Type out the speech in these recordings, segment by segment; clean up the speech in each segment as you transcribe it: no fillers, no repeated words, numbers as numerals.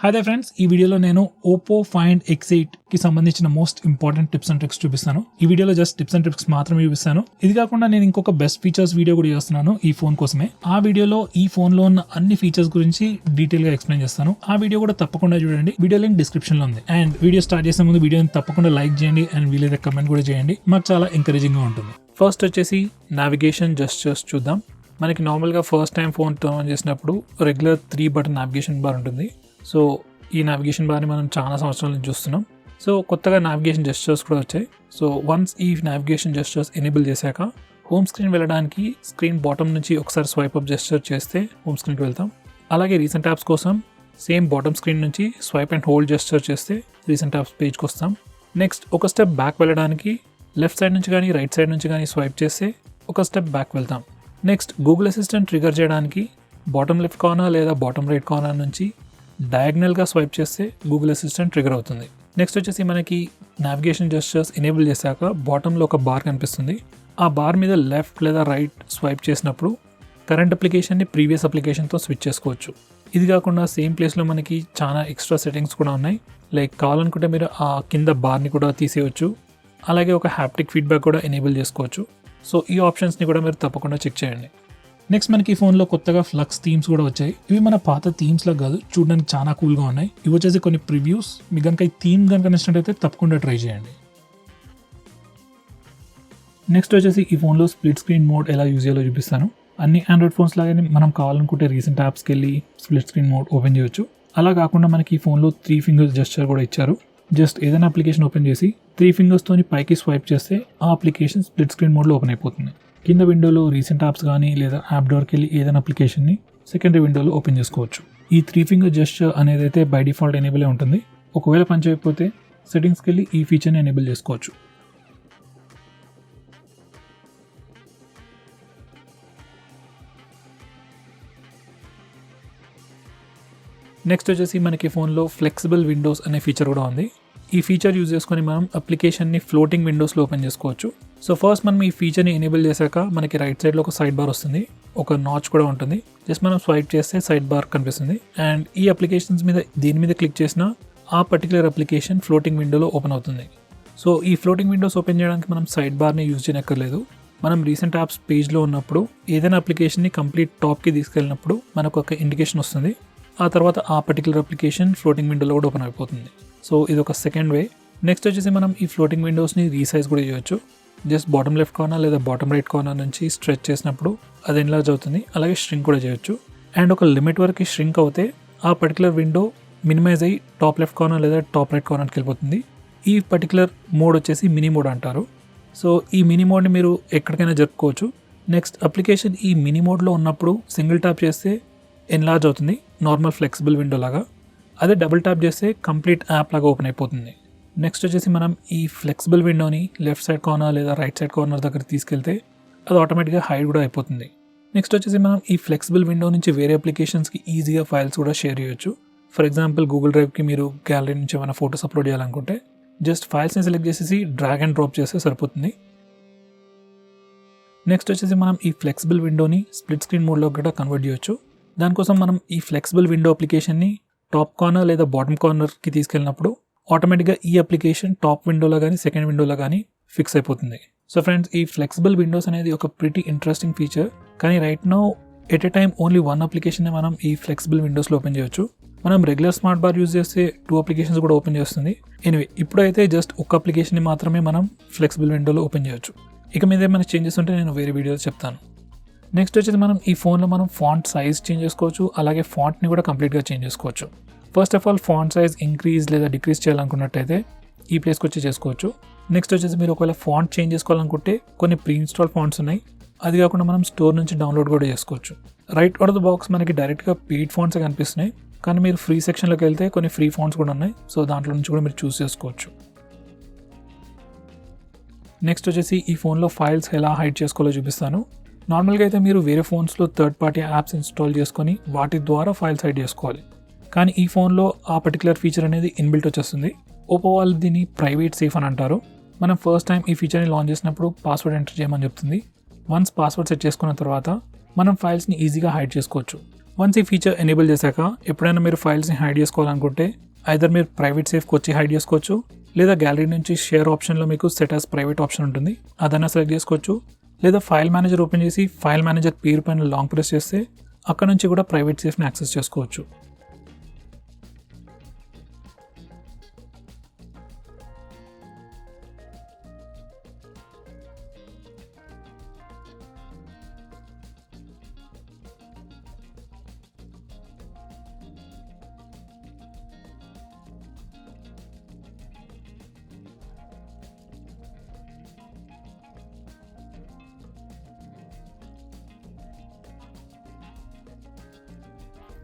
Hi they friends, ఈ వీడియోలో నేను Oppo Find X8 కి సంబంధించిన most important tips and tricks చూపిస్తాను. ఈ వీడియోలో జస్ట్ టిప్స్ అండ్ ట్రిక్స్ మాత్రమే చూపిస్తాను. ఇది కాకుండా నేను ఇంకొక బెస్ట్ ఫీచర్స్ వీడియో కూడా చేస్తున్నాను ఈ ఫోన్ కోసమే. ఆ వీడియోలో ఈ ఫోన్ లో ఉన్న అన్ని ఫీచర్స్ గురించి డీటెయిల్ గా ఎక్స్ప్లెయిన్ చేస్తాను. ఆ వీడియో కూడా తప్పకుండా చూడండి. వీడియో లింక్ డిస్క్రిప్షన్ లో ఉంది. అండ్ వీడియో స్టార్ట్ చేసే ముందు వీడియోని తప్పకుండా లైక్ చేయండి అండ్ వీలైతే కమెంట్ కూడా చేయండి. మాకు చాలా ఎంకరేజింగ్ గా ఉంటుంది. ఫస్ట్ వచ్చేసి నావిగేషన్ జస్చర్స్ చూద్దాం. మనకి నార్మల్గా first time phone turn on చేసినప్పుడు రెగ్యులర్ 3 బటన్ నావిగేషన్ బార్ ఉంటుంది. సో ఈ నావిగేషన్ బార్ని మనం చాలా సంవత్సరాల నుంచి చూస్తున్నాం. సో కొత్తగా నావిగేషన్ జెస్చర్స్ కూడా వచ్చాయి. సో వన్స్ ఈ నావిగేషన్ జెస్చర్స్ ఎనేబుల్ చేశాక హోమ్ స్క్రీన్ వెళ్ళడానికి స్క్రీన్ బాటమ్ నుంచి ఒకసారి స్వైప్ అప్ జెస్చర్ చేస్తే హోమ్ స్క్రీన్కి వెళ్తాం. అలాగే రీసెంట్ యాప్స్ కోసం సేమ్ బాటమ్ స్క్రీన్ నుంచి స్వైప్ అండ్ హోల్డ్ జెస్చర్ చేస్తే రీసెంట్ యాప్స్ పేజ్కి వస్తాం. నెక్స్ట్ ఒక స్టెప్ బ్యాక్ వెళ్ళడానికి లెఫ్ట్ సైడ్ నుంచి కానీ రైట్ సైడ్ నుంచి కానీ స్వైప్ చేస్తే ఒక స్టెప్ బ్యాక్ వెళ్తాం. నెక్స్ట్ గూగుల్ అసిస్టెంట్ ట్రిగర్ చేయడానికి బాటమ్ లెఫ్ట్ కార్నర్ లేదా బాటమ్ రైట్ కార్నర్ నుంచి డయాగ్నల్గా స్వైప్ చేస్తే గూగుల్ అసిస్టెంట్ ట్రిగర్ అవుతుంది. నెక్స్ట్ వచ్చేసి మనకి నావిగేషన్ జెస్చర్స్ ఎనేబుల్ చేశాక బాటంలో ఒక బార్ కనిపిస్తుంది. ఆ బార్ మీద లెఫ్ట్ లేదా రైట్ స్వైప్ చేసినప్పుడు కరెంట్ అప్లికేషన్ని ప్రీవియస్ అప్లికేషన్తో స్విచ్ చేసుకోవచ్చు. ఇది కాకుండా సేమ్ ప్లేస్లో మనకి చాలా ఎక్స్ట్రా సెట్టింగ్స్ కూడా ఉన్నాయి. లైక్ కావాలనుకుంటే మీరు ఆ కింద బార్ని కూడా తీసేయచ్చు. అలాగే ఒక హ్యాప్టిక్ ఫీడ్బ్యాక్ కూడా ఎనేబుల్ చేసుకోవచ్చు. సో ఈ ఆప్షన్స్ని కూడా మీరు తప్పకుండా చెక్ చేయండి. నెక్స్ట్ మనకి ఈ ఫోన్లో కొత్తగా ఫ్లక్స్ థీమ్స్ కూడా వచ్చాయి. ఇవి మన పాత థీమ్స్లో కాదు, చూడడానికి చాలా కూల్గా ఉన్నాయి. ఇవి వచ్చేసి కొన్ని ప్రివ్యూస్. మీకు కనుక ఈ థీమ్ కనుక నచ్చినట్టయితే తప్పకుండా ట్రై చేయండి. నెక్స్ట్ వచ్చేసి ఈ ఫోన్లో స్ప్లిట్ స్క్రీన్ మోడ్ ఎలా యూజ్ చేయాలో చూపిస్తాను. అన్ని ఆండ్రాయిడ్ ఫోన్స్ లాగానే మనం కావాలనుకుంటే రీసెంట్ యాప్స్కి వెళ్ళి స్ప్లిట్ స్క్రీన్ మోడ్ ఓపెన్ చేయొచ్చు. అలా కాకుండా మనకి ఈ ఫోన్లో 3 ఫింగర్స్ జెస్చర్ కూడా ఇచ్చారు. జస్ట్ ఏదైనా అప్లికేషన్ ఓపెన్ చేసి 3 ఫింగర్స్తోని పైకి స్వైప్ చేస్తే ఆ అప్లికేషన్ స్ప్లిట్ స్క్రీన్ మోడ్లో ఓపెన్ అయిపోతుంది. కింద విండోలో రీసెంట్ యాప్స్ కానీ లేదా యాప్ డోర్కి వెళ్ళి ఏదైనా అప్లికేషన్ని సెకండరీ విండోలో ఓపెన్ చేసుకోవచ్చు. ఈ 3 ఫింగర్ జెస్చర్ అనేది అయితే బై డిఫాల్ట్ ఎనేబుల్ ఉంటుంది. ఒకవేళ పనిచేయకపోతే సెట్టింగ్స్కి వెళ్ళి ఈ ఫీచర్ని ఎనేబుల్ చేసుకోవచ్చు. నెక్స్ట్ వచ్చేసి మనకి ఫోన్లో ఫ్లెక్సిబుల్ విండోస్ అనే ఫీచర్ కూడా ఉంది. ఈ ఫీచర్ యూజ్ చేసుకొని మనం అప్లికేషన్ని ఫ్లోటింగ్ విండోస్లో ఓపెన్ చేసుకోవచ్చు. సో ఫస్ట్ మనం ఈ ఫీచర్ని ఎనేబుల్ చేశాక మనకి రైట్ సైడ్లో ఒక సైడ్ బార్ వస్తుంది, ఒక నాచ్ కూడా ఉంటుంది. జస్ట్ మనం స్వైప్ చేస్తే సైడ్ బార్ కనిపిస్తుంది. అండ్ ఈ అప్లికేషన్స్ మీద దేని మీద క్లిక్ చేసినా ఆ పర్టికులర్ అప్లికేషన్ ఫ్లోటింగ్ విండోలో ఓపెన్ అవుతుంది. సో ఈ ఫ్లోటింగ్ విండోస్ ఓపెన్ చేయడానికి మనం సైడ్ బార్ని యూజ్ చేయనక్కర్లేదు. మనం రీసెంట్ యాప్స్ పేజ్లో ఉన్నప్పుడు ఏదైనా అప్లికేషన్ని కంప్లీట్ టాప్కి తీసుకెళ్ళినప్పుడు మనకు ఒక ఇండికేషన్ వస్తుంది. ఆ తర్వాత ఆ పర్టికులర్ అప్లికేషన్ ఫ్లోటింగ్ విండోలో కూడా ఓపెన్ అయిపోతుంది. సో ఇది ఒక సెకండ్ వే. నెక్స్ట్ వచ్చేసి మనం ఈ ఫ్లోటింగ్ విండోస్ని రీసైజ్ కూడా చేయొచ్చు. జస్ట్ బాటమ్ లెఫ్ట్ కార్నర్ లేదా బాటమ్ రైట్ కార్నర్ నుంచి స్ట్రెచ్ చేసినప్పుడు అది ఎన్లార్జ్ అవుతుంది. అలాగే ష్రింక్ కూడా చేయొచ్చు. అండ్ ఒక లిమిట్ వరకు ష్రింక్ అవుతే ఆ పర్టికులర్ విండో మినిమైజ్ అయ్యి టాప్ లెఫ్ట్ కార్నర్ లేదా టాప్ రైట్ కార్నర్కి వెళ్ళిపోతుంది. ఈ పర్టికులర్ మోడ్ వచ్చేసి మినీ మోడ్ అంటారు. సో ఈ మినీ మోడ్ని మీరు ఎక్కడికైనా జరుపుకోవచ్చు. నెక్స్ట్ అప్లికేషన్ ఈ మినీ మోడ్లో ఉన్నప్పుడు సింగిల్ ట్యాప్ చేస్తే ఎన్లార్జ్ అవుతుంది నార్మల్ ఫ్లెక్సిబుల్ విండో లాగా. అదే డబుల్ ట్యాప్ చేస్తే కంప్లీట్ యాప్ లాగా ఓపెన్ అయిపోతుంది. నెక్స్ట్ వచ్చేసి మనం ఈ ఫ్లెక్సిబుల్ విండోని లెఫ్ట్ సైడ్ కార్నర్ లేదా రైట్ సైడ్ కార్నర్ దగ్గర తీసుకెళ్తే అది ఆటోమేటిక్గా హైడ్ కూడా అయిపోతుంది. నెక్స్ట్ వచ్చేసి మనం ఈ ఫ్లెక్సిబుల్ విండో నుంచి వేరే అప్లికేషన్స్కి ఈజీగా ఫైల్స్ కూడా షేర్ చేయొచ్చు. ఫర్ ఎగ్జాంపుల్ గూగుల్ డ్రైవ్కి మీరు గ్యాలరీ నుంచి ఏమైనా ఫోటోస్ అప్లోడ్ చేయాలనుకుంటే జస్ట్ ఫైల్స్ని సెలెక్ట్ చేసేసి డ్రాగ్ అండ్ డ్రాప్ చేస్తే సరిపోతుంది. నెక్స్ట్ వచ్చేసి మనం ఈ ఫ్లెక్సిబుల్ విండోని స్ప్లిట్ స్క్రీన్ మోడ్లో కూడా కన్వర్ట్ చేయొచ్చు. దానికోసం మనం ఈ ఫ్లెక్సిబుల్ విండో అప్లికేషన్ని టాప్ కార్నర్ లేదా బాటమ్ కార్నర్కి తీసుకెళ్ళినప్పుడు ఆటోమేటిక్గా ఈ అప్లికేషన్ టాప్ విండోలో కానీ సెకండ్ విండోలో కానీ ఫిక్స్ అయిపోతుంది. సో ఫ్రెండ్స్, ఈ ఫ్లెక్సిబుల్ విండోస్ అనేది ఒక ప్రిటీ ఇంట్రెస్టింగ్ ఫీచర్. కానీ right now at a time only 1 application మనం ఈ ఫ్లెక్సిబుల్ విండోస్లో ఓపెన్ చేయొచ్చు. మనం రెగ్యులర్ స్మార్ట్ బార్ యూజ్ చేస్తే 2 అప్లికేషన్స్ కూడా ఓపెన్ చేస్తుంది. ఎనివే ఇప్పుడైతే జస్ట్ ఒక అప్లికేషన్ని మాత్రమే మనం ఫ్లెక్సిబుల్ విండోలో ఓపెన్ చేయొచ్చు. ఇక మీద ఏమైనా చేంజెస్ ఉంటే నేను వేరే వీడియోలో చెప్తాను. నెక్స్ట్ వచ్చేసి మనం ఈ ఫోన్లో మనం ఫాంట్ సైజ్ చేంజ్ చేసుకోవచ్చు. అలాగే ఫాంట్ని కూడా కంప్లీట్గా చేంజ్ చేసుకోవచ్చు. First of all font size increase లేదా డిక్రీజ్ చేయాలనుకున్నట్టయితే ఈ ప్లేస్కి వచ్చి చేసుకోవచ్చు. నెక్స్ట్ వచ్చేసి మీరు ఒకవేళ ఫాంట్ చేంజ్ చేసుకోవాలనుకుంటే కొన్ని ప్రీ ఇన్స్టాల్ ఫాంట్స్ ఉన్నాయి. అది కాకుండా మనం స్టోర్ నుంచి డౌన్లోడ్ కూడా చేసుకోవచ్చు. Right out of the box మనకి డైరెక్ట్గా పెయిడ్ ఫాంట్స్ కనిపిస్తున్నాయి. కానీ మీరు ఫ్రీ సెక్షన్లోకి వెళ్తే కొన్ని ఫ్రీ ఫాంట్స్ కూడా ఉన్నాయి. సో దాంట్లో నుంచి కూడా మీరు చూస్ చేసుకోవచ్చు. నెక్స్ట్ వచ్చేసి ఈ ఫోన్లో ఫైల్స్ ఎలా హైడ్ చేసుకోవాలో చూపిస్తాను. నార్మల్గా అయితే మీరు వేరే ఫోన్స్లో థర్డ్ పార్టీ యాప్స్ ఇన్స్టాల్ చేసుకొని వాటి ద్వారా ఫైల్స్ హైడ్ చేసుకోవాలి. కానీ ఈ ఫోన్లో ఆ పర్టికులర్ ఫీచర్ అనేది ఇన్బిల్ట్ వచ్చేస్తుంది. ఓపో వాళ్ళు దీన్ని ప్రైవేట్ సేఫ్ అని అంటారు. మనం ఫస్ట్ టైం ఈ ఫీచర్ని లాంచ్ చేసినప్పుడు పాస్వర్డ్ ఎంటర్ చేయమని చెప్తుంది. వన్స్ పాస్వర్డ్ సెట్ చేసుకున్న తర్వాత మనం ఫైల్స్ని ఈజీగా హైడ్ చేసుకోవచ్చు. వన్స్ ఈ ఫీచర్ ఎనేబుల్ చేశాక ఎప్పుడైనా మీరు ఫైల్స్ని హైడ్ చేసుకోవాలనుకుంటే ఐదర్ మీరు ప్రైవేట్ సేఫ్కి వచ్చి హైడ్ చేసుకోవచ్చు, లేదా గ్యాలరీ నుంచి షేర్ ఆప్షన్లో మీకు సెట్ యాజ్ ప్రైవేట్ ఆప్షన్ ఉంటుంది, అదైనా సెలెక్ట్ చేసుకోవచ్చు. లేదా ఫైల్ మేనేజర్ ఓపెన్ చేసి ఫైల్ మేనేజర్ పేరు పైన లాంగ్ ప్రెస్ చేస్తే అక్కడ నుంచి కూడా ప్రైవేట్ సేఫ్ని యాక్సెస్ చేసుకోవచ్చు.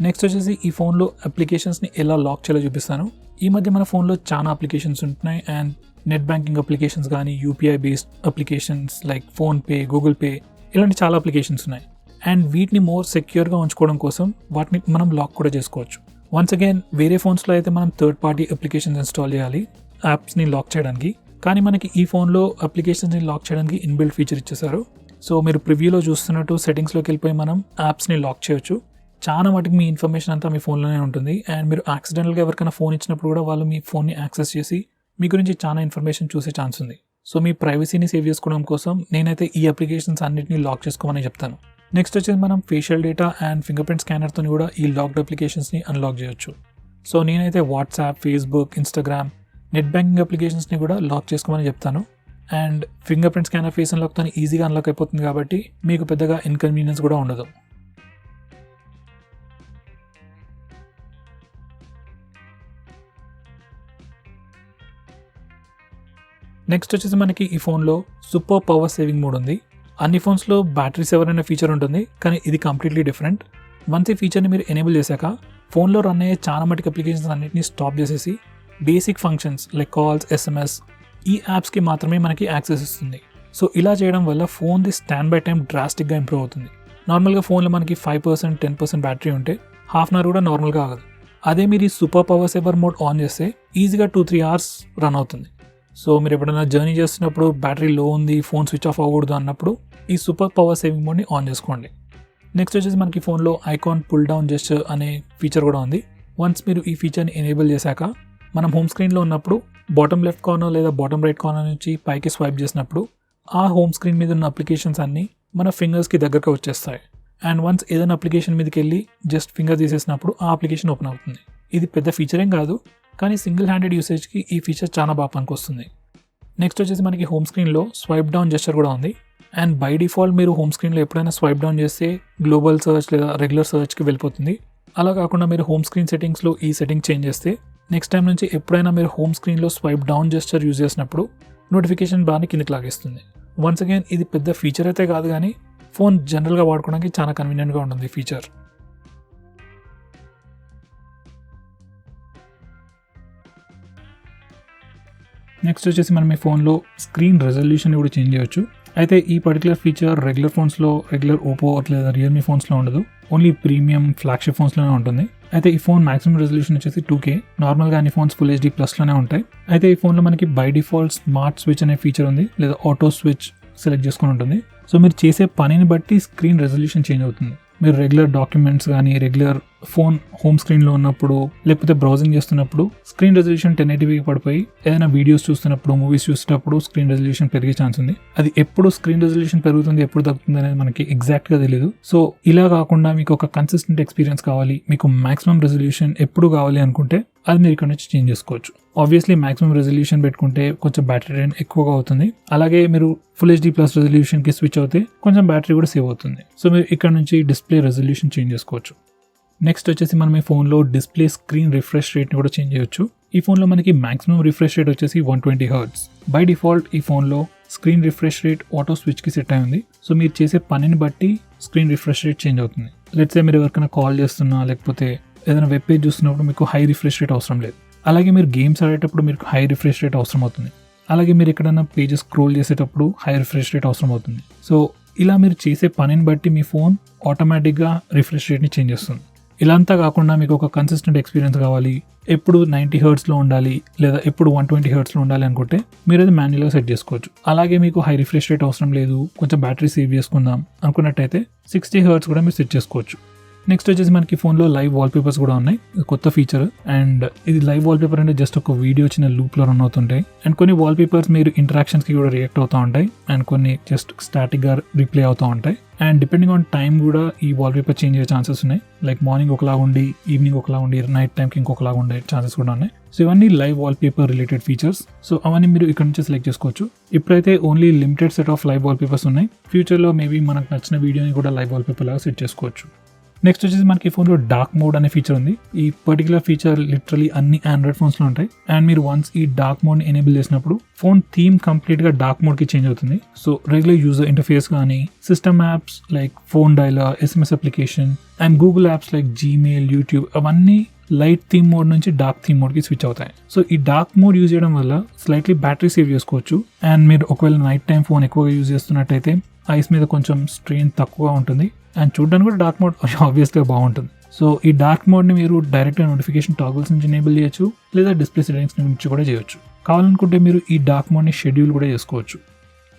నెక్స్ట్ వచ్చేసి ఈ ఫోన్లో అప్లికేషన్స్ని ఎలా లాక్ చేయాలో చూపిస్తాను. ఈ మధ్య మన ఫోన్లో చాలా అప్లికేషన్స్ ఉంటున్నాయి అండ్ నెట్ బ్యాంకింగ్ అప్లికేషన్స్ కానీ UPI based applications like PhonePe, Google pay ఇలాంటి చాలా అప్లికేషన్స్ ఉన్నాయి. అండ్ వీటిని మోర్ సెక్యూర్గా ఉంచుకోవడం కోసం వాటిని మనం లాక్ కూడా చేసుకోవచ్చు. వన్స్ అగైన్ వేరే ఫోన్స్లో అయితే మనం థర్డ్ పార్టీ అప్లికేషన్స్ ఇన్స్టాల్ చేయాలి యాప్స్ని లాక్ చేయడానికి, కానీ మనకి ఈ ఫోన్లో అప్లికేషన్స్ని లాక్ చేయడానికి ఇన్బిల్ట్ ఫీచర్ ఇచ్చేసారు. సో మీరు ప్రివ్యూలో చూస్తున్నట్టు సెట్టింగ్స్లోకి వెళ్ళిపోయి మనం యాప్స్ని లాక్ చేయొచ్చు. చాలా మటుకు మీ ఇన్ఫర్మేషన్ అంతా మీ ఫోన్లోనే ఉంటుంది అండ్ మీరు యాక్సిడెంటల్గా ఎవరికైనా ఫోన్ ఇచ్చినప్పుడు కూడా వాళ్ళు మీ ఫోన్ని యాక్సెస్ చేసి మీ గురించి చాలా ఇన్ఫర్మేషన్ చూసే ఛాన్స్ ఉంది. సో మీ ప్రైవసీని సేవ్ చేసుకోవడం కోసం నేనైతే ఈ అప్లికేషన్స్ అన్నింటినీ లాక్ చేసుకోమని చెప్తాను. నెక్స్ట్ వచ్చేసి మనం facial data and fingerprint స్కానర్తో కూడా ఈ లాక్డ్ అప్లికేషన్స్ని అన్లాక్ చేయొచ్చు. సో నేనైతే WhatsApp, Facebook, Instagram, net banking అప్లికేషన్స్ని కూడా లాక్ చేసుకోమని చెప్తాను. And fingerprint scanner face అన్లాక్తో ఈజీగా అన్లాక్ అయిపోతుంది కాబట్టి మీకు పెద్దగా ఇన్కన్వీనియన్స్ కూడా ఉండదు. నెక్స్ట్ వచ్చేసి మనకి ఈ ఫోన్లో సూపర్ పవర్ సేవింగ్ మోడ్ ఉంది. అన్ని ఫోన్స్లో బ్యాటరీ సేవర్ అనే ఫీచర్ ఉంటుంది, కానీ ఇది కంప్లీట్లీ డిఫరెంట్. వన్స్ ఈ ఫీచర్ని మీరు ఎనేబుల్ చేశాక ఫోన్లో రన్ అయ్యే చాలా మటుకు అప్లికేషన్స్ అన్నింటినీ స్టాప్ చేసేసి basic functions like calls, SMS ఈ యాప్స్కి మాత్రమే మనకి యాక్సెస్ ఇస్తుంది. సో ఇలా చేయడం వల్ల ఫోన్ది స్టాండ్ బై టైం డ్రాస్టిక్గా ఇంప్రూవ్ అవుతుంది. నార్మల్గా ఫోన్లో మనకి 5%, 10% బ్యాటరీ ఉంటే హాఫ్ అన్ అవర్ కూడా నార్మల్గా ఆగదు. అదే మీరు ఈ super power saver mode on చేస్తే ఈజీగా 2-3 అవర్స్ రన్ అవుతుంది. సో మీరు ఎప్పుడైనా జర్నీ చేస్తున్నప్పుడు బ్యాటరీ లో ఉంది, ఫోన్ స్విచ్ ఆఫ్ అవ్వకూడదు అన్నప్పుడు ఈ సూపర్ పవర్ సేవింగ్ మోడ్ని ఆన్ చేసుకోండి. నెక్స్ట్ వచ్చేసి మనకి ఫోన్లో ఐకాన్ పుల్ డౌన్ జెస్చర్ అనే ఫీచర్ కూడా ఉంది. వన్స్ మీరు ఈ ఫీచర్ని ఎనేబుల్ చేశాక మనం హోమ్ స్క్రీన్లో ఉన్నప్పుడు బాటమ్ లెఫ్ట్ కార్నర్ లేదా బాటమ్ రైట్ కార్నర్ నుంచి పైకి స్వైప్ చేసినప్పుడు ఆ హోమ్ స్క్రీన్ మీద ఉన్న అప్లికేషన్స్ అన్నీ మన ఫింగర్స్కి దగ్గరగా వచ్చేస్తాయి. అండ్ వన్స్ ఏదైనా అప్లికేషన్ మీదకి వెళ్ళి జస్ట్ ఫింగర్ తీసేసినప్పుడు ఆ అప్లికేషన్ ఓపెన్ అవుతుంది. ఇది పెద్ద ఫీచర్ ఏం కాదు, కానీ సింగిల్ హ్యాండెడ్ యూసేజ్కి ఈ ఫీచర్ చాలా బాగా పనికొస్తుంది. నెక్స్ట్ వచ్చేసి మనకి హోమ్ స్క్రీన్లో స్వైప్ డౌన్ జెస్చర్ కూడా ఉంది. అండ్ బై డిఫాల్ట్ మీరు హోమ్ స్క్రీన్లో ఎప్పుడైనా స్వైప్ డౌన్ చేస్తే గ్లోబల్ సర్చ్ లేదా రెగ్యులర్ సర్చ్కి వెళ్ళిపోతుంది. అలా కాకుండా మీరు హోమ్ స్క్రీన్ సెట్టింగ్స్లో ఈ సెట్టింగ్ చేంజ్ చేస్తే నెక్స్ట్ టైం నుంచి ఎప్పుడైనా మీరు హోమ్ స్క్రీన్లో స్వైప్ డౌన్ జెస్చర్ యూజ్ చేసినప్పుడు నోటిఫికేషన్ బాగా కిందకి లాగేస్తుంది. వన్స్ అగైన్ ఇది పెద్ద ఫీచర్ అయితే కాదు, కానీ ఫోన్ జనరల్గా వాడుకోవడానికి చాలా కన్వీనియంట్గా ఉంటుంది ఫీచర్. నెక్స్ట్ వచ్చేసి మనం ఈ ఫోన్లో స్క్రీన్ రెజల్యూషన్ కూడా చేంజ్ చేయొచ్చు. అయితే ఈ పర్టికులర్ ఫీచర్ రెగ్యులర్ ఫోన్స్లో, రెగ్యులర్ ఓపో లేదా రియల్మీ ఫోన్స్లో ఉండదు, ఓన్లీ ప్రీమియం ఫ్లాగ్షిప్ ఫోన్స్లోనే ఉంటుంది. అయితే ఈ ఫోన్ మాక్సిమం రెజల్యూషన్ వచ్చేసి 2K. నార్మల్గా అన్ని ఫోన్స్ ఫుల్ HD ప్లస్లోనే ఉంటాయి. అయితే ఈ ఫోన్లో మనకి బై డిఫాల్ట్ స్మార్ట్ స్విచ్ అనే ఫీచర్ ఉంది, లేదా ఆటో స్విచ్ సెలెక్ట్ చేసుకుని ఉంటుంది. సో మీరు చేసే పనిని బట్టి స్క్రీన్ రెజల్యూషన్ చేంజ్ అవుతుంది. మీరు రెగ్యులర్ డాక్యుమెంట్స్ కానీ, రెగ్యులర్ ఫోన్ హోమ్ స్క్రీన్లో ఉన్నప్పుడు, లేకపోతే బ్రౌజింగ్ చేస్తున్నప్పుడు స్క్రీన్ రెజల్యూషన్ 1080p పడిపోయి ఏదైనా వీడియోస్ చూస్తున్నప్పుడు, మూవీస్ చూసేటప్పుడు స్క్రీన్ రెజల్యూషన్ పెరిగే ఛాన్స్ ఉంది. అది ఎప్పుడు స్క్రీన్ రెజల్యూషన్ పెరుగుతుంది, ఎప్పుడు తగ్గుతుంది అనేది మనకి ఎగ్జాక్ట్గా తెలియదు. సో ఇలా కాకుండా మీకు ఒక కన్సిస్టెంట్ ఎక్స్పీరియన్స్ కావాలి, మీకు మాక్సిమం రెజల్యూషన్ ఎప్పుడు కావాలి అనుకుంటే అది మీరు ఇక్కడ నుంచి చేంజ్ చేసుకోవచ్చు. ఆబ్వియస్లీ మాక్సిమం రెజల్యూషన్ పెట్టుకుంటే కొంచెం బ్యాటరీ డ్రైన్ ఎక్కువగా అవుతుంది. అలాగే మీరు ఫుల్ HD ప్లస్ రెజల్యూషన్కి స్విచ్ అవుతే కొంచెం బ్యాటరీ కూడా సేవ్ అవుతుంది. సో మీరు ఇక్కడ నుంచి డిస్ప్లే రెజల్యూషన్ చేంజ్ చేసుకోవచ్చు. నెక్స్ట్ వచ్చేసి మనం ఈ ఫోన్లో డిస్ప్లే స్క్రీన్ రిఫ్రెష్ రేట్ని కూడా చేంజ్ చేయొచ్చు. ఈ ఫోన్లో మనకి మాక్సిమం రిఫ్రెష్ రేట్ వచ్చేసి 120 Hz. బై డిఫాల్ట్ ఈ ఫోన్లో స్క్రీన్ రిఫ్రెష్ రేట్ ఆటో స్విచ్కి సెట్ అయి ఉంది. సో మీరు చేసే పనిని బట్టి స్క్రీన్ రిఫ్రెష్ రేట్ చేంజ్ అవుతుంది. లెట్స్ సే మీరు ఎవరికైనా కాల్ చేస్తున్నా, లేకపోతే ఏదైనా వెబ్ పేజ్ చూస్తున్నప్పుడు మీకు హై రిఫ్రెష్ రేట్ అవసరం లేదు. అలాగే మీరు గేమ్స్ ఆడేటప్పుడు మీకు హై రిఫ్రెష్ రేట్ అవసరం అవుతుంది. అలాగే మీరు ఎక్కడైనా పేజెస్ స్క్రోల్ చేసేటప్పుడు హై రిఫ్రెష్ రేట్ అవసరం అవుతుంది. సో ఇలా మీరు చేసే పనిని బట్టి మీ ఫోన్ ఆటోమేటిక్గా రిఫ్రెష్ రేట్ని చేంజ్ చేస్తుంది. ఇలా అంతా కాకుండా మీకు ఒక కన్సిస్టెంట్ ఎక్స్పీరియన్స్ కావాలి, ఎప్పుడు 90 Hzలో ఉండాలి లేదా ఎప్పుడు 120 Hzలో ఉండాలి అనుకుంటే మీరు అది మాన్యువల్గా సెట్ చేసుకోవచ్చు. అలాగే మీకు హై రిఫ్రెష్ రేట్ అవసరం లేదు, కొంచెం బ్యాటరీ సేవ్ చేసుకుందాం అనుకున్నట్టయితే 60 Hz కూడా మీరు సెట్ చేసుకోవచ్చు. నెక్స్ట్ వచ్చేసి మనకి ఫోన్లో లైవ్ వాల్పేపర్స్ కూడా ఉన్నాయి, కొత్త ఫీచర్. అండ్ ఇది లైవ్ వాల్పేపర్ అంటే జస్ట్ ఒక వీడియో చిన్న లూప్లో రన్ అవుతుంటాయి. అండ్ కొన్ని వాల్పేపర్స్ మీరు ఇంటరాక్షన్స్కి కూడా రియాక్ట్ అవుతూ ఉంటాయి, అండ్ కొన్ని జస్ట్ స్టాటిక్గా రిప్లే అవుతూ ఉంటాయి. అండ్ డిపెండింగ్ ఆన్ టైం కూడా ఈ వాల్పేపర్ చేంజ్ అయ్యే ఛాన్సెస్ ఉన్నాయి. లైక్ మార్నింగ్ ఒకలాగా ఉండి ఈవినింగ్ ఒకలా ఉండి నైట్ టైంకి ఇంకొకలాగా ఉండే ఛాన్సెస్ కూడా ఉన్నాయి. సో ఇవన్నీ live wallpaper related features. So అవన్నీ మీరు ఇక్కడ నుంచి సెలెక్ట్ చేసుకోవచ్చు. ఇప్పుడైతే only limited set of live wallpapers ఉన్నాయి. ఫ్యూచర్లో మేబీ మనకు నచ్చిన వీడియోని కూడా లైవ్ వాల్పేపర్ లాగా సెట్ చేసుకోవచ్చు. నెక్స్ట్ వచ్చేసి మనకి ఫోన్లో డార్క్ మోడ్ అనే ఫీచర్ ఉంది. ఈ పర్టికులర్ ఫీచర్ లిటరలీ అన్ని ఆండ్రాయిడ్ ఫోన్స్లో ఉంటాయి. అండ్ మీరు వన్స్ ఈ డార్క్ మోడ్ని ఎనేబుల్ చేసినప్పుడు ఫోన్ థీమ్ కంప్లీట్గా డార్క్ మోడ్కి చేంజ్ అవుతుంది. సో రెగ్యులర్ యూజర్ ఇంటర్ఫేస్ కానీ system apps like phone dialler, SMS application and Google apps like Gmail, YouTube అవన్నీ లైట్ థీమ్ మోడ్ నుంచి డార్క్ థీమ్ మోడ్కి స్విచ్ అవుతాయి. So ఈ dark mode use చేయడం వల్ల slightly battery save చేసుకోవచ్చు. And మీరు ఒకవేళ నైట్ టైం ఫోన్ ఎక్కువగా యూజ్ చేస్తున్నట్టయితే ఐస్ మీద కొంచెం స్ట్రెయిన్ తక్కువగా ఉంటుంది. అండ్ చూడడానికి కూడా డార్క్ మోడ్ ఆబ్వియస్గా బాగుంటుంది. సో ఈ డార్క్ మోడ్ని మీరు డైరెక్ట్గా నోటిఫికేషన్ టాగుల్స్ నుంచి ఎనేబుల్ చేయొచ్చు, లేదా డిస్ప్లే సెట్టింగ్స్ నుంచి కూడా చేయొచ్చు. కావాలనుకుంటే మీరు ఈ డార్క్ మోడ్ని షెడ్యూల్ కూడా చేసుకోవచ్చు.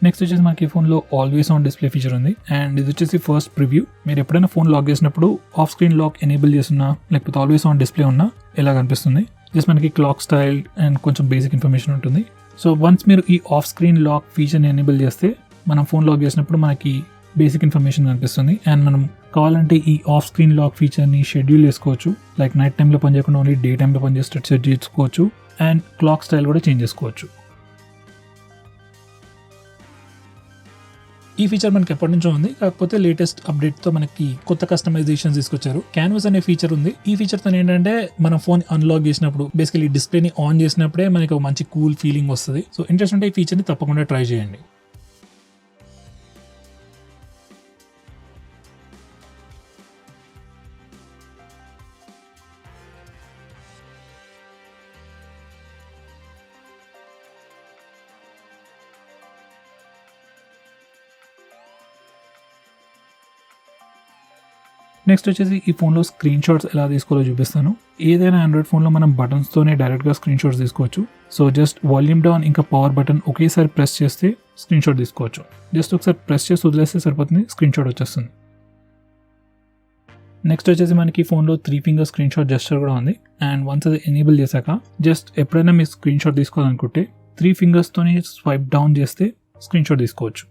నెక్స్ట్ వచ్చేసి మనకి ఫోన్లో ఆల్వేస్ ఆన్ డిస్ప్లే ఫీచర్ ఉంది. అండ్ ఇది వచ్చేసి ఫస్ట్ ప్రివ్యూ. మీరు ఎప్పుడైనా ఫోన్ లాక్ చేసినప్పుడు ఆఫ్ స్క్రీన్ లాక్ ఎనేబుల్ చేస్తున్నా లేకపోతే ఆల్వేస్ ఆన్ డిస్ప్లే ఉన్నా ఇలా కనిపిస్తుంది. జస్ట్ మనకి క్లాక్ స్టైల్ అండ్ కొంచెం బేసిక్ ఇన్ఫర్మేషన్ ఉంటుంది. సో వన్స్ మీరు ఈ ఆఫ్ స్క్రీన్ లాక్ ఫీచర్ని ఎనేబుల్ చేస్తే మనం ఫోన్ లాక్ చేసినప్పుడు మనకి బేసిక్ ఇన్ఫర్మేషన్ కనిపిస్తుంది. అండ్ మనం కావాలంటే ఈ ఆఫ్ స్క్రీన్ లాక్ ఫీచర్ని షెడ్యూల్ చేసుకోవచ్చు. లైక్ నైట్ టైంలో పనిచేయకుండా ఓన్లీ డే టైంలో పనిచేస్తే సెట్ చేసుకోవచ్చు. అండ్ క్లాక్ స్టైల్ కూడా చేంజ్ చేసుకోవచ్చు. ఈ ఫీచర్ మనకి ఎప్పటి నుంచో ఉంది, కాకపోతే లేటెస్ట్ అప్డేట్తో మనకి కొత్త కస్టమైజేషన్ తీసుకొచ్చారు. క్యాన్వాస్ అనే ఫీచర్ ఉంది. ఈ ఫీచర్తో ఏంటంటే మనం ఫోన్ అన్లాక్ చేసినప్పుడు బేసికలీ డిస్ప్లేని ఆన్ చేసినప్పుడే మనకి ఒక మంచి కూల్ ఫీలింగ్ వస్తుంది. సో ఇంట్రెస్ట్ ఉంటే ఈ ఫీచర్ని తప్పకుండా ట్రై చేయండి. నెక్స్ట్ వచ్చేసి ఈ ఫోన్లో స్క్రీన్ షాట్స్ ఎలా తీసుకోవాలో చూపిస్తాను. ఏదైనా ఆండ్రాయిడ్ ఫోన్లో మనం బటన్స్తోనే డైరెక్ట్గా స్క్రీన్ షాట్స్ తీసుకోవచ్చు. సో జస్ట్ వాల్యూమ్ డౌన్ ఇంకా పవర్ బటన్ ఒకేసారి ప్రెస్ చేస్తే స్క్రీన్ షాట్ తీసుకోవచ్చు. జస్ట్ ఒకసారి ప్రెస్ చేసి వదిలేస్తే సరిపోతుంది, స్క్రీన్ షాట్ వచ్చేస్తుంది. నెక్స్ట్ వచ్చేసి మనకి ఫోన్లో 3 ఫింగర్ స్క్రీన్ షాట్ జెస్చర్ కూడా ఉంది. అండ్ వన్స్ అది ఎనేబుల్ చేశాక జస్ట్ ఎప్పుడైనా మీరు స్క్రీన్ షాట్ తీసుకోవాలనుకుంటే 3 ఫింగర్స్తోని స్వైప్ డౌన్ చేస్తే స్క్రీన్ షాట్ తీసుకోవచ్చు.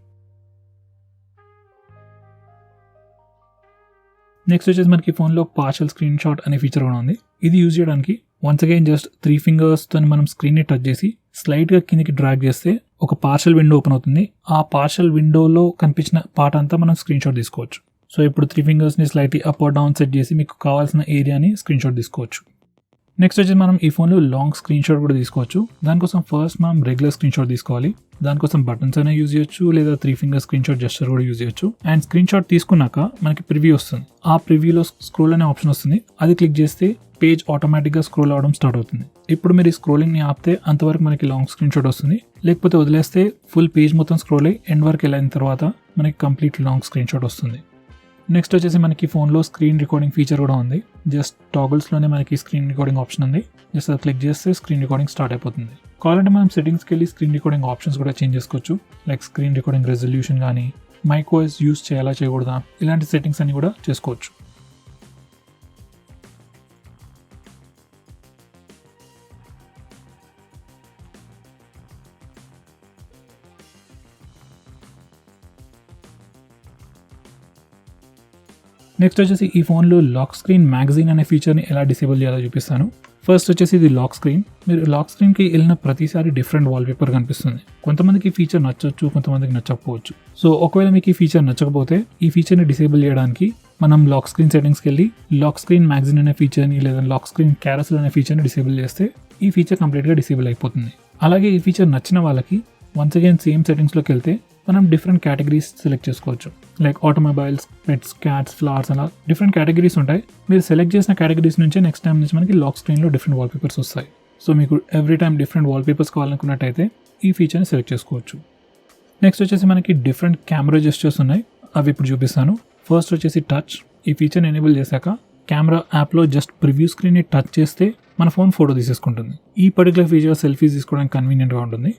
నెక్స్ట్ వచ్చేసి మనకి ఫోన్లో పార్షల్ స్క్రీన్ షాట్ అనే ఫీచర్ కూడా ఉంది. ఇది యూజ్ చేయడానికి వన్స్ అగైన్ జస్ట్ 3 ఫింగర్స్తో మనం స్క్రీన్ని టచ్ చేసి స్లైడ్గా కిందకి డ్రాగ్ చేస్తే ఒక పార్షల్ విండో ఓపెన్ అవుతుంది. ఆ పార్షల్ విండోలో కనిపించిన పార్ట్ అంతా మనం స్క్రీన్ షాట్ తీసుకోవచ్చు. సో ఇప్పుడు 3 ఫింగర్స్ని slightly up or down set చేసి మీకు కావాల్సిన ఏరియాని స్క్రీన్ షాట్ తీసుకోవచ్చు. నెక్స్ట్ వచ్చేసి మనం ఈ ఫోన్లో లాంగ్ స్క్రీన్ షాట్ కూడా తీసుకోవచ్చు. దానికోసం ఫస్ట్ మనం రెగ్యులర్ స్క్రీన్ షాట్ తీసుకోవాలి. దానికోసం బటన్స్ అయినా యూజ్ చేయొచ్చు, లేదా 3 ఫింగర్ స్క్రీన్ షాట్ జెస్చర్ కూడా యూజ్ చేయొచ్చు. అండ్ స్క్రీన్ షాట్ తీసుకున్నాక మనకి ప్రివ్యూ వస్తుంది. ఆ ప్రివ్యూలో స్క్రోల్ అనే ఆప్షన్ వస్తుంది. అది క్లిక్ చేస్తే పేజ్ ఆటోమేటిక్గా స్క్రోల్ అవడం స్టార్ట్ అవుతుంది. ఇప్పుడు మీరు ఈ స్క్రోలింగ్ని ఆపితే అంతవరకు మనకి లాంగ్ స్క్రీన్ షాట్ వస్తుంది. లేకపోతే వదిలేస్తే ఫుల్ పేజ్ మొత్తం స్క్రోల్ అయ్యి ఎండ్ వరకు వెళ్ళిన తర్వాత మనకి కంప్లీట్ లాంగ్ స్క్రీన్ షాట్ వస్తుంది. నెక్స్ట్ వచ్చేసి మనకి ఫోన్లో స్క్రీన్ రికార్డింగ్ ఫీచర్ కూడా ఉంది. జస్ట్ టాగుల్స్లోనే మనకి స్క్రీన్ రికార్డింగ్ ఆప్షన్ ఉంది. జస్ట్ అది క్లిక్ చేస్తే స్క్రీన్ రికార్డింగ్ స్టార్ట్ అయిపోతుంది. కావాలంటే మనం సెట్టింగ్స్కి వెళ్ళి స్క్రీన్ రికార్డింగ్ ఆప్షన్స్ కూడా చేంజ్ చేసుకోవచ్చు. లైక్ స్క్రీన్ రికార్డింగ్ రెజల్యూషన్ కానీ, మైక్ వాయిస్ యూస్ చేయాలా చేయకూడదా, ఇలాంటి సెట్టింగ్స్ అన్ని కూడా చేసుకోవచ్చు. నెక్స్ట్ వచ్చేసి ఈ ఫోన్లో లాక్ స్క్రీన్ మ్యాగజైన్ అనే ఫీచర్ని ఎలా డిసేబుల్ చేయాలో చూపిస్తాను. ఫస్ట్ వచ్చేసి ఇది లాక్ స్క్రీన్. మీరు లాక్ స్క్రీన్కి వెళ్ళిన ప్రతిసారి డిఫరెంట్ వాల్పేపర్ కనిపిస్తుంది. కొంతమందికి ఈ ఫీచర్ నచ్చవచ్చు, కొంతమందికి నచ్చకపోవచ్చు. సో ఒకవేళ మీకు ఈ ఫీచర్ నచ్చకపోతే ఈ ఫీచర్ని డిసేబుల్ చేయడానికి మనం లాక్ స్క్రీన్ సెట్టింగ్స్కి వెళ్ళి లాక్ స్క్రీన్ మ్యాగజైన్ అనే ఫీచర్ని లేదా లాక్ స్క్రీన్ క్యారసెల్ అనే ఫీచర్ని డిసేబుల్ చేస్తే ఈ ఫీచర్ కంప్లీట్గా డిసేబుల్ అయిపోతుంది. అలాగే ఈ ఫీచర్ నచ్చిన వాళ్ళకి వన్స్ అగైన్ సేమ్ సెట్టింగ్స్లోకి వెళ్తే మనం డిఫరెంట్ కేటగిరీస్ సెలెక్ట్ చేసుకోవచ్చు. Like automobiles, pets, cats, flowers అలా డిఫరెంట్ కేటగిరీస్ ఉంటాయి. మీరు సెలెక్ట్ చేసిన కేటగిరీస్ నుంచే నెక్స్ట్ టైం నుంచి మనకి లాక్ స్క్రీన్లో డిఫరెంట్ వాల్పేపర్స్ వస్తాయి. సో మీకు ఎవ్రీ టైం డిఫరెంట్ వాల్పేపర్స్ కావాలనుకున్నట్టయితే ఈ ఫీచర్ని సెలెక్ట్ చేసుకోవచ్చు. నెక్స్ట్ వచ్చేసి మనకి డిఫరెంట్ కెమెరా జెస్చర్స్ ఉన్నాయి. అవి ఇప్పుడు చూపిస్తాను. ఫస్ట్ వచ్చేసి టచ్. ఈ ఫీచర్ని ఎనేబుల్ చేశాక కెమెరా యాప్లో జస్ట్ ప్రివ్యూ స్క్రీన్ని టచ్ చేస్తే మన ఫోన్ ఫోటో తీసేసుకుంటుంది. ఈ పర్టికులర్ ఫీచర్ సెల్ఫీస్ తీసుకోవడానికి కన్వీనియంట్గా ఉంటుంది.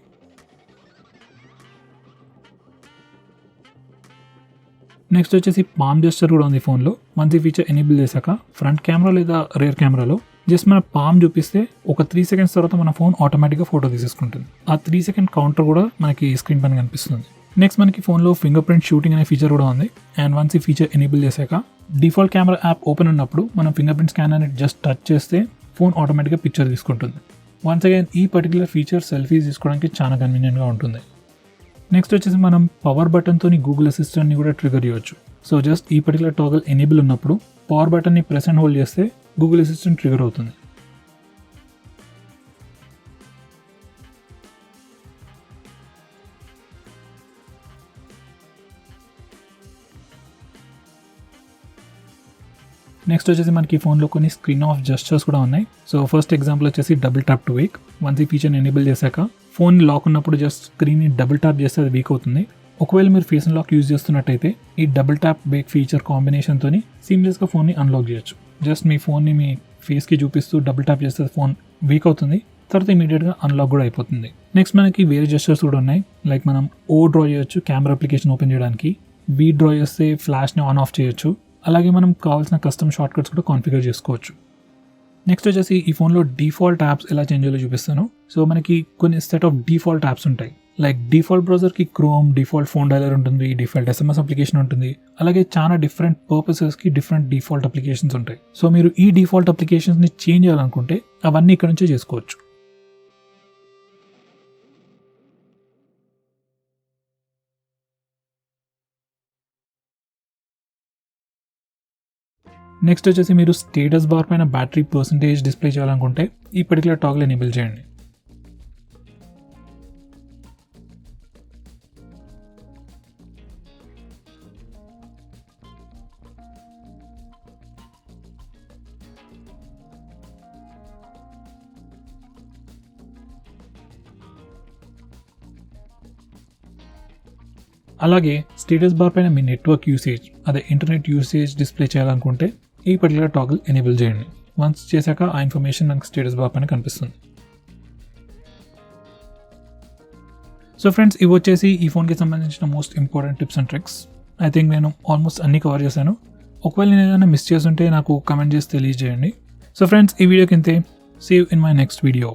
నెక్స్ట్ వచ్చేసి పామ్ జెస్చర్ కూడా ఉంది ఫోన్లో. వన్స్ ఈ ఫీచర్ ఎనేబుల్ చేశాక ఫ్రంట్ కెమెరా లేదా రేర్ కెమెరాలో జస్ట్ మన పామ్ చూపిస్తే ఒక 3 seconds తర్వాత మన ఫోన్ ఆటోమేటిక్గా ఫోటో తీసేసుకుంటుంది. ఆ 3 second కౌంటర్ కూడా మనకి స్క్రీన్ పైన కనిపిస్తుంది. నెక్స్ట్ మనకి ఫోన్లో ఫింగర్ ప్రింట్ షూటింగ్ అనే ఫీచర్ కూడా ఉంది. అండ్ వన్స్ ఈ ఫీచర్ ఎనేబుల్ చేశాక డిఫాల్ట్ కెమెరా యాప్ ఓపెన్ ఉన్నప్పుడు మనం ఫింగర్ ప్రింట్ స్కానర్ని జస్ట్ టచ్ చేస్తే ఫోన్ ఆటోమేటిక్గా పిక్చర్ తీసుకుంటుంది. వన్స్ అగైన్ ఈ పర్టికులర్ ఫీచర్ సెల్ఫీస్ తీసుకోవడానికి చాలా కన్వీనియంట్గా ఉంటుంది. నెక్స్ట్ వచ్చేసి మనం పవర్ బటన్తో గూగుల్ అసిస్టెంట్ని కూడా ట్రిగర్ చేయవచ్చు. సో జస్ట్ ఈ పర్టికులర్ టాగల్ ఎనేబుల్ ఉన్నప్పుడు పవర్ బటన్ని ప్రెస్ అండ్ హోల్డ్ చేస్తే గూగుల్ అసిస్టెంట్ ట్రిగర్ అవుతుంది. నెక్స్ట్ వచ్చేసి మనకి ఫోన్లో కొన్ని స్క్రీన్ ఆఫ్ జెస్చర్స్ కూడా ఉన్నాయి. సో ఫస్ట్ ఎగ్జాంపుల్ వచ్చేసి double tap to Wake. Once ఈ ఫీచర్ని ఎనేబుల్ చేశాక ఫోన్ లాక్ ఉన్నప్పుడు జస్ట్ స్క్రీన్ని డబుల్ ట్యాప్ చేస్తే అది వీక్ అవుతుంది. ఒకవేళ మీరు ఫేస్ అన్లాక్ యూజ్ చేస్తున్నట్టయితే ఈ డబుల్ ట్యాప్ వేక్ ఫీచర్ కాంబినేషన్తో సీమ్లెస్గా ఫోన్ని అన్లాక్ చేయొచ్చు. జస్ట్ మీ ఫోన్ని మీ ఫేస్కి చూపిస్తూ డబుల్ ట్యాప్ చేస్తే ఫోన్ వీక్ అవుతుంది, తర్వాత ఇమీడియట్గా అన్లాక్ కూడా అయిపోతుంది. నెక్స్ట్ మనకి వేరే జెస్చర్స్ కూడా ఉన్నాయి. లైక్ మనం ఓ డ్రా చేయొచ్చు కెమెరా అప్లికేషన్ ఓపెన్ చేయడానికి, వి డ్రా చేస్తే ఫ్లాష్ని ఆన్ ఆఫ్ చేయొచ్చు, అలాగే మనం కావాల్సిన కస్టమ్ షార్ట్ కట్స్ కూడా కాన్ఫిగర్ చేసుకోవచ్చు. నెక్స్ట్ వచ్చేసి ఈ ఫోన్లో డిఫాల్ట్ యాప్స్ ఎలా చేంజ్ చేయాలో చూపిస్తాను. సో మనకి కొన్ని సెట్ ఆఫ్ డిఫాల్ట్ యాప్స్ ఉంటాయి. లైక్ డిఫాల్ట్ బ్రౌజర్కి క్రోమ్, డిఫాల్ట్ ఫోన్ డైలర్ ఉంటుంది, డిఫాల్ట్ SMS అప్లికేషన్ ఉంటుంది, అలాగే చాలా డిఫరెంట్ పర్పసెస్కి డిఫరెంట్ డిఫాల్ట్ అప్లికేషన్స్ ఉంటాయి. సో మీరు ఈ డిఫాల్ట్ అప్లికేషన్స్ని చేంజ్ చేయాలనుకుంటే అవన్నీ ఇక్కడ నుంచే చేసుకోవచ్చు. నెక్స్ట్ వచ్చేసి మీరు స్టేటస్ బార్ పైన బ్యాటరీ పర్సంటేజ్ డిస్ప్లే చేయాలనుకుంటే ఈ పర్టికులర్ టాగ్ల్ ఎనేబుల్ చేయండి. అలాగే స్టేటస్ బార్ పైన మీ నెట్వర్క్ యూసేజ్, అదే ఇంటర్నెట్ యూసేజ్ డిస్ప్లే చేయాలనుకుంటే ఈ పర్టికులర్ టాగల్ ఎనేబుల్ చేయండి. వన్స్ చేశాక ఆ ఇన్ఫర్మేషన్ మనకి స్టేటస్ బార్ పైన కనిపిస్తుంది. సో ఫ్రెండ్స్, ఇవి వచ్చేసి ఈ ఫోన్కి సంబంధించిన most important tips and tricks. I think నేను ఆల్మోస్ట్ అన్ని కవర్ చేశాను. ఒకవేళ నేను ఏదైనా మిస్ చేస్తుంటే నాకు కమెంట్ చేసి తెలియజేయండి. సో ఫ్రెండ్స్, ఈ వీడియోకి ఇంతే. See you in my next video.